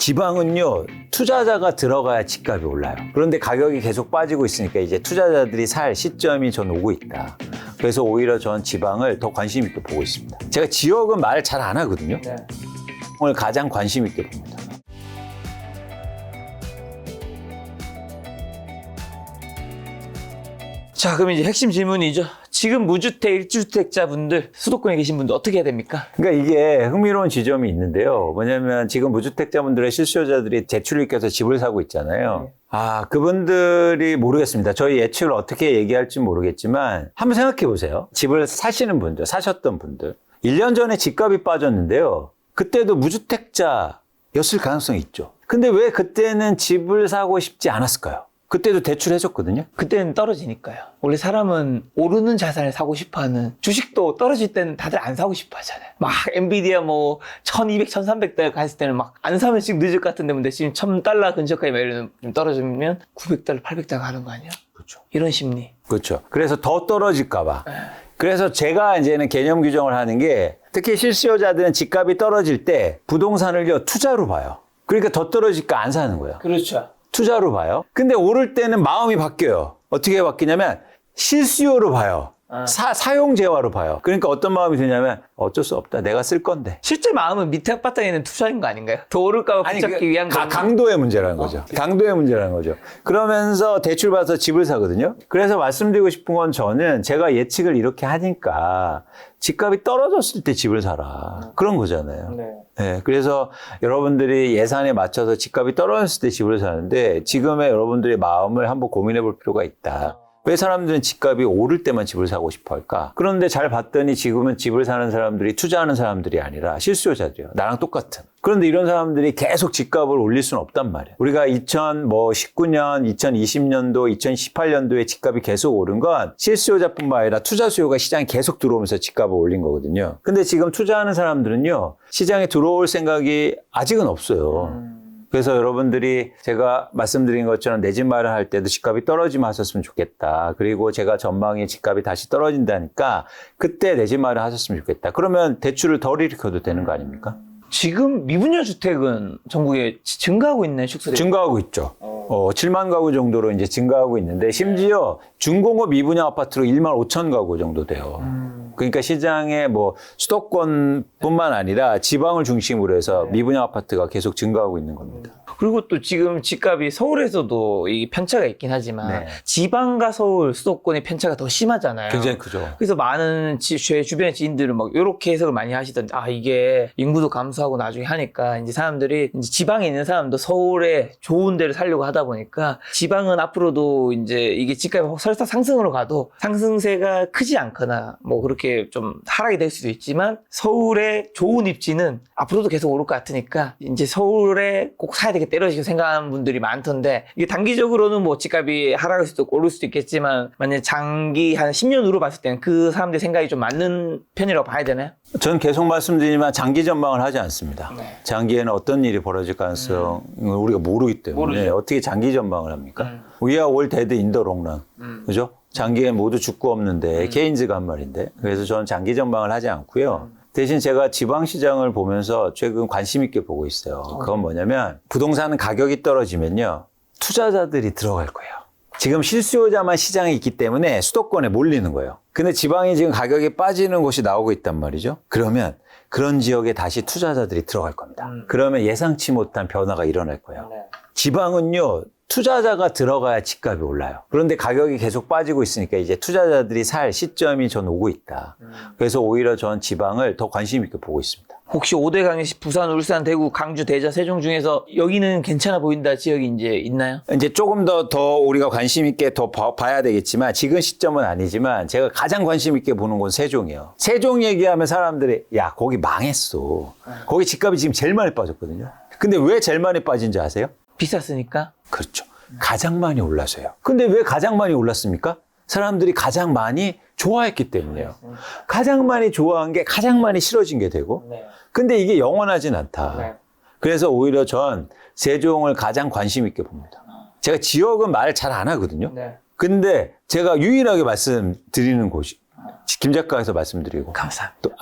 지방은요, 투자자가 들어가야 집값이 올라요. 그런데 가격이 계속 빠지고 있으니까 이제 투자자들이 살 시점이 전 오고 있다. 그래서 오히려 전 지방을 더 관심 있게 보고 있습니다. 제가 지역은 말 잘 안 하거든요. 네. 오늘 가장 관심 있게 봅니다. 자, 그럼 이제 핵심 질문이죠. 지금 무주택, 1주택자분들, 수도권에 계신 분들 어떻게 해야 됩니까? 그러니까 이게 흥미로운 지점이 있는데요. 뭐냐면 지금 무주택자분들의 실수요자들이 대출을 껴서 집을 사고 있잖아요. 그분들이 모르겠습니다. 저희 예측을 어떻게 얘기할지 모르겠지만 한번 생각해 보세요. 집을 사시는 분들, 사셨던 분들. 1년 전에 집값이 빠졌는데요. 그때도 무주택자였을 가능성이 있죠. 근데 왜 그때는 집을 사고 싶지 않았을까요? 그때도 대출해줬거든요. 그때는 떨어지니까요. 원래 사람은 오르는 자산을 사고 싶어 하는, 주식도 떨어질 때는 다들 안 사고 싶어 하잖아요. 막 엔비디아 뭐 1200, 1300달러 갔을 때는 막 안 사면 지금 늦을 것 같은데 근데 지금 $1000 근처까지 좀 떨어지면 $900, $800 가는 거 아니야? 그렇죠. 이런 심리. 그렇죠. 그래서 더 떨어질까봐. 그래서 제가 이제는 개념 규정을 하는 게 특히 실수요자들은 집값이 떨어질 때 부동산을요, 투자로 봐요. 그러니까 더 떨어질까 안 사는 거예요. 그렇죠. 투자로 봐요. 근데 오를 때는 마음이 바뀌어요. 어떻게 바뀌냐면 실수요로 봐요. 사용재화로 봐요. 그러니까 어떤 마음이 드냐면 어쩔 수 없다. 내가 쓸 건데. 실제 마음은 밑에 바닥에 있는 투자인 거 아닌가요? 더 오를까 봐 붙잡기 위한 거. 강도의 문제라는 거죠. 강도의 문제라는 거죠. 그러면서 대출 받아서 집을 사거든요. 그래서 말씀드리고 싶은 건 저는 제가 예측을 이렇게 하니까 집값이 떨어졌을 때 집을 사라. 그런 거잖아요. 네, 그래서 여러분들이 예산에 맞춰서 집값이 떨어졌을 때 집을 사는데 지금의 여러분들의 마음을 한번 고민해 볼 필요가 있다. 왜 사람들은 집값이 오를 때만 집을 사고 싶어 할까? 그런데 잘 봤더니 지금은 집을 사는 사람들이 투자하는 사람들이 아니라 실수요자들이에요. 나랑 똑같은. 그런데 이런 사람들이 계속 집값을 올릴 수는 없단 말이에요. 우리가 2019년, 2020년도, 2018년도에 집값이 계속 오른 건 실수요자뿐만 아니라 투자 수요가 시장에 계속 들어오면서 집값을 올린 거거든요. 근데 지금 투자하는 사람들은요, 시장에 들어올 생각이 아직은 없어요. 그래서 여러분들이 제가 말씀드린 것처럼 내 집 마련할 때도 집값이 떨어지면 하셨으면 좋겠다. 그리고 제가 전망이 집값이 다시 떨어진다니까 그때 내 집 마련 하셨으면 좋겠다. 그러면 대출을 덜 일으켜도 되는 거 아닙니까? 지금 미분양 주택은 전국에 증가하고 있나요, 축소대? 증가하고 있죠. 7만 가구 정도로 이제 증가하고 있는데 심지어 중공업 미분양 아파트로 1만 5천 가구 정도 돼요. 그러니까 시장에 뭐 수도권뿐만 아니라 지방을 중심으로 해서 미분양 아파트가 계속 증가하고 있는 겁니다. 그리고 또 지금 집값이 서울에서도 이 편차가 있긴 하지만 지방과 서울, 수도권의 편차가 더 심하잖아요. 굉장히 크죠. 그래서 많은 제 주변의 지인들은 막 이렇게 해석을 많이 하시던데, 이게 인구도 감소하고 나중에 하니까 이제 사람들이 이제 지방에 있는 사람도 서울에 좋은 데를 살려고 하다 보니까 지방은 앞으로도 이제 이게 집값이 설사 상승으로 가도 상승세가 크지 않거나 뭐 그렇게 좀 하락이 될 수도 있지만 서울의 좋은 입지는 앞으로도 계속 오를 것 같으니까 이제 서울에 꼭 사야 되겠다 이러시고 생각하는 분들이 많던데, 이게 단기적으로는 뭐 집값이 하락할 수도 있고 오를 수도 있겠지만 만약에 장기 한 10년 후로 봤을 때는 그 사람들 생각이 좀 맞는 편이라고 봐야 되나요? 전 계속 말씀드리지만 장기 전망을 하지 않습니다. 장기에는 어떤 일이 벌어질 가능성을 우리가 모르기 때문에 모르죠. 어떻게 장기 전망을 합니까? We are all dead in the long run. 그죠? 장기에 모두 죽고 없는데 케인즈가 한 말인데, 그래서 저는 장기 전망을 하지 않고요. 대신 제가 지방시장을 보면서 최근 관심 있게 보고 있어요. 그건 뭐냐면 부동산 가격이 떨어지면요, 투자자들이 들어갈 거예요. 지금 실수요자만 시장에 있기 때문에 수도권에 몰리는 거예요. 근데 지방이 지금 가격이 빠지는 곳이 나오고 있단 말이죠. 그러면 그런 지역에 다시 투자자들이 들어갈 겁니다. 그러면 예상치 못한 변화가 일어날 거예요. 지방은요, 투자자가 들어가야 집값이 올라요. 그런데 가격이 계속 빠지고 있으니까 이제 투자자들이 살 시점이 전 오고 있다. 그래서 오히려 전 지방을 더 관심 있게 보고 있습니다. 혹시 5대 강시 부산, 울산, 대구, 강주, 대전, 세종 중에서 여기는 괜찮아 보인다 지역이 이제 있나요? 이제 조금 더 우리가 관심 있게 더 봐야 되겠지만 지금 시점은 아니지만 제가 가장 관심 있게 보는 건 세종이에요. 세종 얘기하면 사람들이 야, 거기 망했어. 거기 집값이 지금 제일 많이 빠졌거든요. 근데 왜 제일 많이 빠진지 아세요? 비쌌으니까? 그렇죠. 가장 많이 올라서요. 근데 왜 가장 많이 올랐습니까? 사람들이 가장 많이 좋아했기 때문이에요. 가장 많이 좋아한 게 가장 많이 싫어진 게 되고, 근데 이게 영원하진 않다. 그래서 오히려 전 세종을 가장 관심 있게 봅니다. 제가 지역은 말 잘 안 하거든요. 근데 제가 유일하게 말씀드리는 곳이 김 작가에서 말씀드리고. 감사합니다. 또,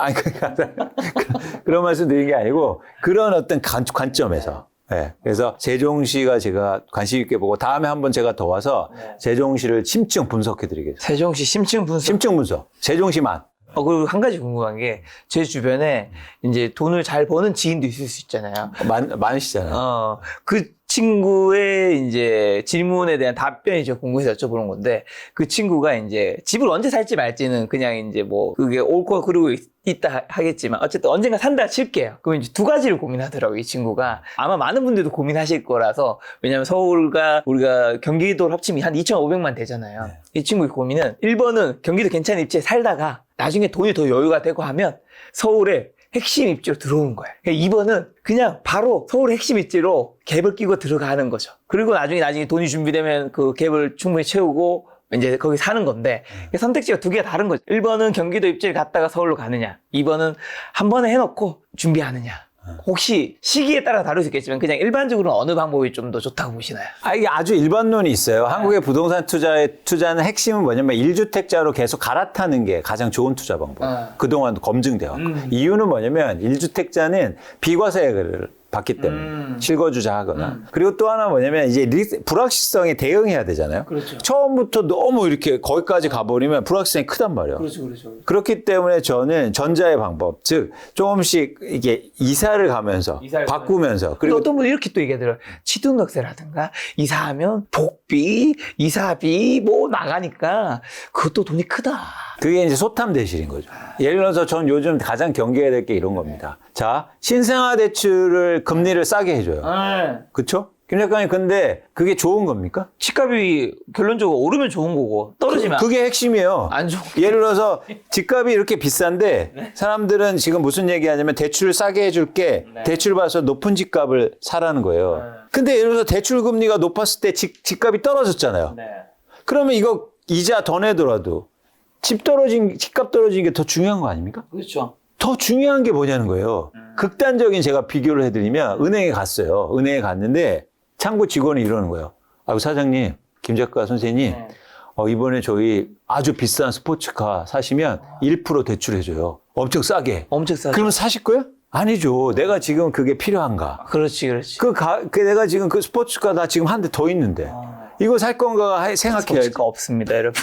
그런 말씀 드리는 게 아니고 그런 어떤 관점에서. 네, 그래서 세종시가 제가 관심 있게 보고 다음에 한번 제가 더 와서 네. 세종시를 심층 분석해 드리겠습니다. 세종시 심층 분석. 심층 분석. 세종시만. 그리고 한 가지 궁금한 게 제 주변에 이제 돈을 잘 버는 지인도 있을 수 있잖아요. 많으시잖아요. 그 친구의 이제 질문에 대한 답변이 저 궁금해서 여쭤보는 건데, 그 친구가 이제 집을 언제 살지 말지는 그냥 이제 뭐 그게 옳고 그르고 있다 하겠지만 어쨌든 언젠가 산다 칠게요. 그럼 이제 두 가지를 고민하더라고요, 이 친구가. 아마 많은 분들도 고민하실 거라서, 왜냐면 서울과 우리가 경기도를 합치면 한 2,500만 되잖아요. 네. 이 친구의 고민은 1번은 경기도 괜찮은 입지에 살다가 나중에 돈이 더 여유가 되고 하면 서울에 핵심 입지로 들어오는 거예요. 2번은 그냥 바로 서울의 핵심 입지로 갭을 끼고 들어가는 거죠. 그리고 나중에 돈이 준비되면 그 갭을 충분히 채우고 이제 거기 사는 건데, 선택지가 두 개가 다른 거죠. 1번은 경기도 입지를 갔다가 서울로 가느냐, 2번은 한 번에 해놓고 준비하느냐. 혹시 시기에 따라 다를 수 있겠지만 그냥 일반적으로는 어느 방법이 좀 더 좋다고 보시나요? 이게 아주 일반론이 있어요. 한국의 부동산 투자는 핵심은 뭐냐면 1주택자로 계속 갈아타는 게 가장 좋은 투자 방법. 그동안 검증되어 왔고. 이유는 뭐냐면 1주택자는 비과세를 받기 때문에 실거주자 하거나. 그리고 또 하나 뭐냐면 이제 불확실성에 대응해야 되잖아요. 그렇죠. 처음부터 너무 이렇게 거기까지 가버리면 불확실성이 크단 말이에요. 그렇죠. 그렇기 때문에 저는 전자의 방법, 즉 조금씩 이게 이사를 가면서 바꾸면서. 그리고 그리고 어떤 분이 이렇게 또 얘기하더라고요. 취등록세라든가 이사하면 복비, 이사비 뭐 나가니까 그것도 돈이 크다. 그게 이제 소탐 대실인 거죠. 예를 들어서 전 요즘 가장 경계해야 될 게 이런 겁니다. 자, 신생아 대출을 금리를 싸게 해줘요. 그쵸? 김 작가님, 근데 그게 좋은 겁니까? 집값이 결론적으로 오르면 좋은 거고 떨어지면 그게 핵심이에요. 안 좋은 예를 들어서 집값이 이렇게 비싼데 사람들은 지금 무슨 얘기하냐면 대출을 싸게 해줄게. 대출 받아서 높은 집값을 사라는 거예요. 근데 예를 들어서 대출 금리가 높았을 때 집값이 떨어졌잖아요. 그러면 이거 이자 더 내더라도 집값 떨어진 게 더 중요한 거 아닙니까? 그렇죠. 더 중요한 게 뭐냐는 거예요. 극단적인 제가 비교를 해드리면 은행에 갔어요. 은행에 갔는데 창구 직원이 이러는 거예요. 사장님, 김 작가 선생님, 이번에 저희 아주 비싼 스포츠카 사시면 1% 대출해줘요. 엄청 싸게. 엄청 싸게. 그러면 사실 거예요? 아니죠. 내가 지금 그게 필요한가? 그렇지. 내가 지금 그 스포츠카 나 지금 한 대 더 있는데 이거 살 건가 생각해야지. 스포츠카 없습니다, 여러분.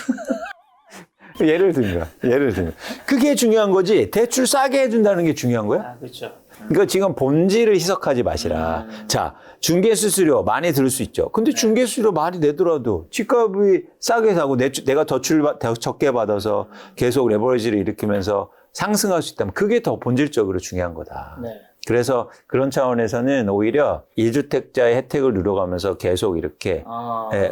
예를 들면. 그게 중요한 거지. 대출 싸게 해준다는 게 중요한 거야? 그렇죠. 그러니까 지금 본질을 희석하지 마시라. 자, 중개수수료 많이 들을 수 있죠. 근데 중개수수료 많이 내더라도 집값이 싸게 사고 내가 더 적게 받아서 계속 레버리지를 일으키면서 상승할 수 있다면 그게 더 본질적으로 중요한 거다. 그래서 그런 차원에서는 오히려 1주택자의 혜택을 누려가면서 계속 이렇게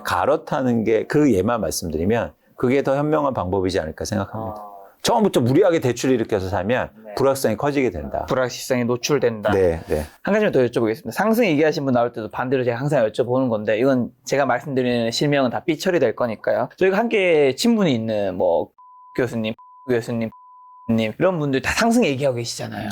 갈아타는 게 그 예만 말씀드리면 그게 더 현명한 방법이지 않을까 생각합니다. 처음부터 무리하게 대출을 일으켜서 사면 불확실성이 커지게 된다. 불확실성에 노출된다. 네. 한 가지만 더 여쭤보겠습니다. 상승 얘기하신 분 나올 때도 반대로 제가 항상 여쭤보는 건데, 이건 제가 말씀드리는 실명은 다 삐처리 될 거니까요. 저희가 함께 친분이 있는 뭐 교수님 이런 분들 다 상승 얘기하고 계시잖아요.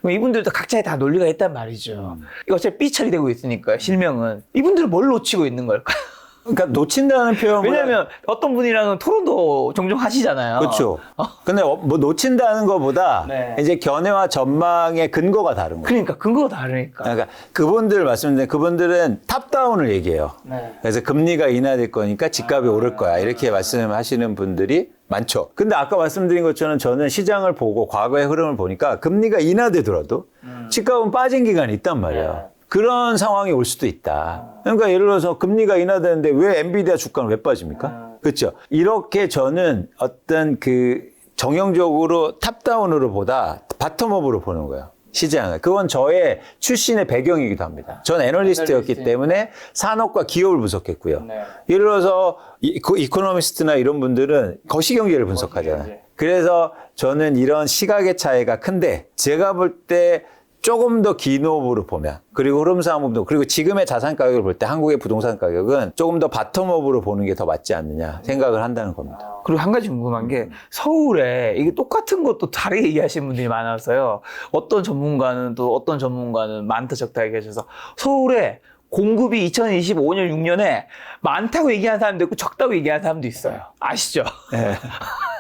그럼 이분들도 각자의 다 논리가 있단 말이죠. 이거 어차피 삐처리 되고 있으니까요. 실명은. 이분들은 뭘 놓치고 있는 걸까요? 그러니까 놓친다는 표현은 왜냐면 어떤 분이랑은 토론도 종종 하시잖아요. 그렇죠. 근데 뭐 놓친다는 것보다 이제 견해와 전망의 근거가 다른 거예요. 그러니까 근거가 다르니까. 그러니까 그분들 말씀드린 그분들은 탑다운을 얘기해요. 그래서 금리가 인하될 거니까 집값이 오를 거야. 이렇게 말씀하시는 분들이 많죠. 근데 아까 말씀드린 것처럼 저는 시장을 보고 과거의 흐름을 보니까 금리가 인하되더라도 집값은 빠진 기간이 있단 말이에요. 그런 상황이 올 수도 있다. 그러니까 예를 들어서 금리가 인하되는데 왜 엔비디아 주가는 왜 빠집니까? 그렇죠. 이렇게 저는 어떤 그 정형적으로 탑다운으로 보다 바텀업으로 보는 거예요. 시장을. 그건 저의 출신의 배경이기도 합니다. 전 애널리스트였기 때문에 산업과 기업을 분석했고요. 예를 들어서 이코노미스트나 이런 분들은 거시경제를 분석하잖아요. 그래서 저는 이런 시각의 차이가 큰데 제가 볼 때 조금 더 긴 호흡으로 보면, 그리고 흐름상으로, 그리고 지금의 자산 가격을 볼 때 한국의 부동산 가격은 조금 더 바텀업으로 보는 게 더 맞지 않느냐 생각을 한다는 겁니다. 그리고 한 가지 궁금한 게, 서울에 이게 똑같은 것도 다르게 얘기하시는 분들이 많아서요. 어떤 전문가는 많다 적다 얘기하셔서, 서울에 공급이 2025년 6년에 많다고 얘기하는 사람도 있고 적다고 얘기하는 사람도 있어요. 아시죠?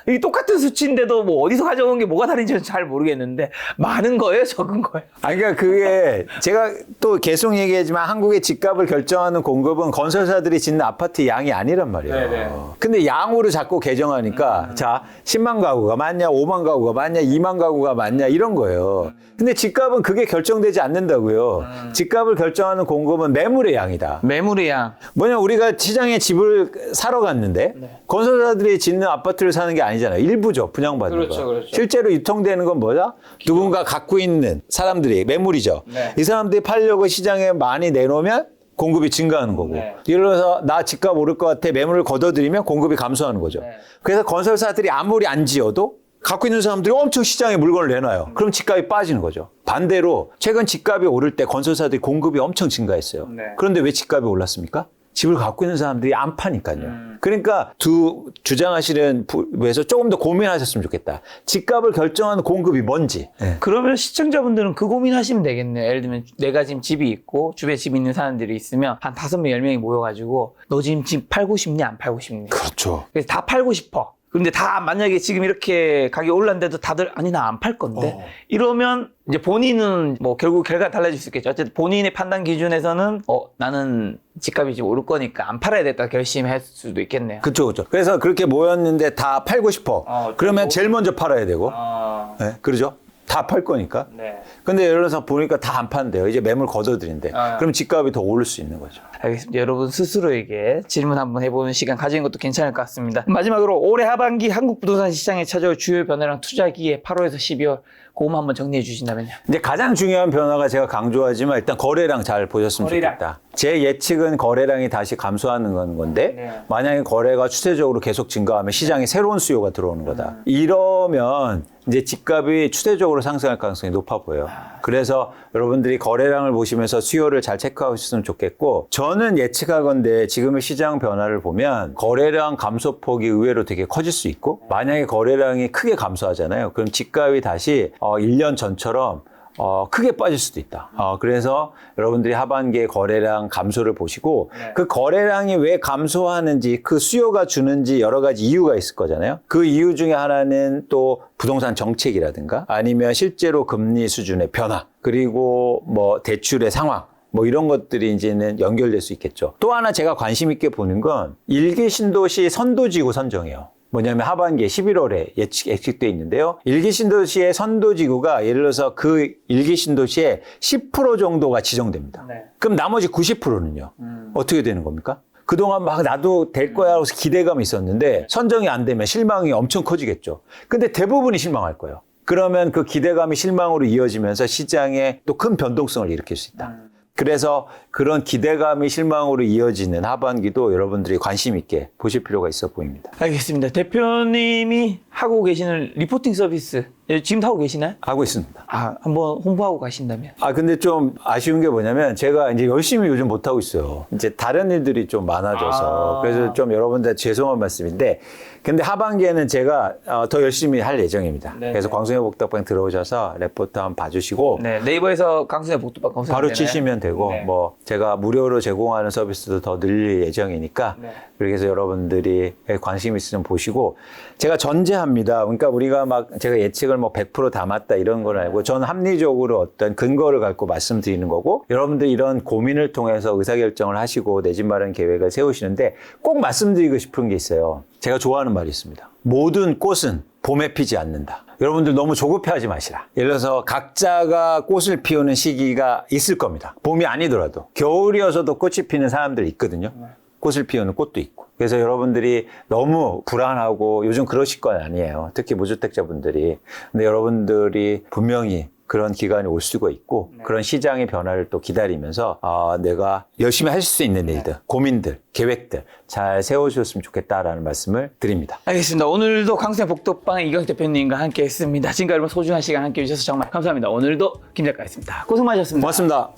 이게 똑같은 수치인데도 뭐 어디서 가져온 게 뭐가 다른지는 잘 모르겠는데 많은 거예요, 적은 거예요? 아니, 그러니까 그게 제가 또 계속 얘기하지만 한국의 집값을 결정하는 공급은 건설사들이 짓는 아파트 양이 아니란 말이에요. 네네. 근데 양으로 자꾸 개정하니까 자, 10만 가구가 많냐, 5만 가구가 많냐, 2만 가구가 많냐 이런 거예요. 근데 집값은 그게 결정되지 않는다고요. 집값을 결정하는 공급은 매물의 양이다. 매물의 양. 뭐냐, 우리가 시장에 집을 사러 갔는데 건설사들이 짓는 아파트를 사는 게 아니잖아요. 일부죠. 분양받는 그렇죠, 거. 그렇죠. 실제로 유통되는 건 뭐다? 누군가 갖고 있는 사람들이 매물이죠. 네. 이 사람들이 팔려고 시장에 많이 내놓으면 공급이 증가하는 거고. 네. 예를 들어서 나 집값 오를 것 같아 매물을 걷어들이면 공급이 감소하는 거죠. 네. 그래서 건설사들이 아무리 안 지어도 갖고 있는 사람들이 엄청 시장에 물건을 내놔요. 그럼 집값이 빠지는 거죠. 반대로 최근 집값이 오를 때 건설사들이 공급이 엄청 증가했어요. 네. 그런데 왜 집값이 올랐습니까? 집을 갖고 있는 사람들이 안 파니까요. 그러니까 주장하시는 부에서 조금 더 고민하셨으면 좋겠다. 집값을 결정하는 공급이 뭔지. 네. 그러면 시청자분들은 그 고민하시면 되겠네요. 예를 들면 내가 지금 집이 있고 주변에 집 있는 사람들이 있으면 한 5명, 10명이 모여가지고 너 지금 집 팔고 싶니? 안 팔고 싶니? 그렇죠. 그래서 다 팔고 싶어. 근데 다 만약에 지금 이렇게 가격이 올랐는데도 다들 아니 나 안 팔 건데 이러면 이제 본인은 뭐 결국 결과가 달라질 수 있겠죠. 어쨌든 본인의 판단 기준에서는 나는 집값이 지금 오를 거니까 안 팔아야 겠다 결심할 수도 있겠네요. 그렇죠, 그렇죠. 그래서 그렇게 모였는데 다 팔고 싶어. 그러면 제일 먼저 팔아야 되고. 네, 그러죠. 다 팔 거니까. 네. 근데 예를 들어서 보니까 다 안 판대요. 이제 매물 걷어들인대. 그럼 집값이 더 오를 수 있는 거죠. 알겠습니다. 여러분 스스로에게 질문 한번 해보는 시간 가지는 것도 괜찮을 것 같습니다. 마지막으로 올해 하반기 한국 부동산 시장에 찾아올 주요 변화랑 투자 기회 8월에서 12월 그것만 한번 정리해 주신다면요. 이제 가장 중요한 변화가 제가 강조하지만 일단 거래량 잘 보셨으면 거래량. 좋겠다. 제 예측은 거래량이 다시 감소하는 건데 네. 만약에 거래가 추세적으로 계속 증가하면 시장에 새로운 수요가 들어오는 거다. 이러면 이제 집값이 추세적으로 상승할 가능성이 높아 보여요. 그래서 여러분들이 거래량을 보시면서 수요를 잘 체크하셨으면 좋겠고 저는 예측하건대 지금의 시장 변화를 보면 거래량 감소폭이 의외로 되게 커질 수 있고 만약에 거래량이 크게 감소하잖아요. 그럼 집값이 다시 1년 전처럼 크게 빠질 수도 있다. 그래서 여러분들이 하반기에 거래량 감소를 보시고 그 거래량이 왜 감소하는지 그 수요가 주는지 여러 가지 이유가 있을 거잖아요. 그 이유 중에 하나는 또 부동산 정책이라든가 아니면 실제로 금리 수준의 변화 그리고 뭐 대출의 상황 뭐 이런 것들이 이제는 연결될 수 있겠죠. 또 하나 제가 관심 있게 보는 건 1기 신도시 선도지구 선정이에요. 뭐냐면 하반기에 11월에 예측돼 있는데요. 1기 신도시의 선도지구가 예를 들어서 그 1기 신도시의 10% 정도가 지정됩니다. 네. 그럼 나머지 90%는요. 어떻게 되는 겁니까? 그동안 막 나도 될 거야 하고서 기대감이 있었는데 선정이 안 되면 실망이 엄청 커지겠죠. 근데 대부분이 실망할 거예요. 그러면 그 기대감이 실망으로 이어지면서 시장에 또 큰 변동성을 일으킬 수 있다. 그래서 그런 기대감이 실망으로 이어지는 하반기도 여러분들이 관심 있게 보실 필요가 있어 보입니다. 알겠습니다. 대표님이 하고 계시는 리포팅 서비스 지금도 하고 계시나요? 하고 있습니다. 한번 홍보하고 가신다면. 근데 좀 아쉬운 게 뭐냐면 제가 이제 열심히 요즘 못하고 있어요. 이제 다른 일들이 좀 많아져서. 그래서 좀 여러분들 죄송한 말씀인데 근데 하반기에는 제가 더 열심히 할 예정입니다. 네네. 그래서 광순의 복덕방 들어오셔서 레포트 한번 봐주시고 네, 네이버에서 강순의 복도방 검색하면 바로 되나요? 치시면 되고 네. 뭐 제가 무료로 제공하는 서비스도 더 늘릴 예정이니까 네. 그래서 여러분들이 관심 있으면 보시고 제가 전제합니다. 그러니까 우리가 막 제가 예측을 뭐 100%다 맞다 이런 건 아니고 저는 합리적으로 어떤 근거를 갖고 말씀드리는 거고 여러분들이 이런 고민을 통해서 의사결정을 하시고 내 집 마련 계획을 세우시는데 꼭 말씀드리고 싶은 게 있어요. 제가 좋아하는 말이 있습니다. 모든 꽃은 봄에 피지 않는다. 여러분들 너무 조급해하지 마시라. 예를 들어서 각자가 꽃을 피우는 시기가 있을 겁니다. 봄이 아니더라도 겨울이어서도 꽃이 피는 사람들 있거든요. 꽃을 피우는 꽃도 있고. 그래서 여러분들이 너무 불안하고 요즘 그러실 건 아니에요. 특히 무주택자분들이. 근데 여러분들이 분명히 그런 기간이 올 수가 있고 그런 시장의 변화를 또 기다리면서 내가 열심히 할 수 있는 일들, 고민들, 계획들 잘 세워주셨으면 좋겠다라는 말씀을 드립니다. 알겠습니다. 오늘도 강순의 복도방 이경 대표님과 함께 했습니다. 지금까지 여러분 소중한 시간 함께 해주셔서 정말 감사합니다. 오늘도 김 작가였습니다. 고생 많으셨습니다. 고맙습니다.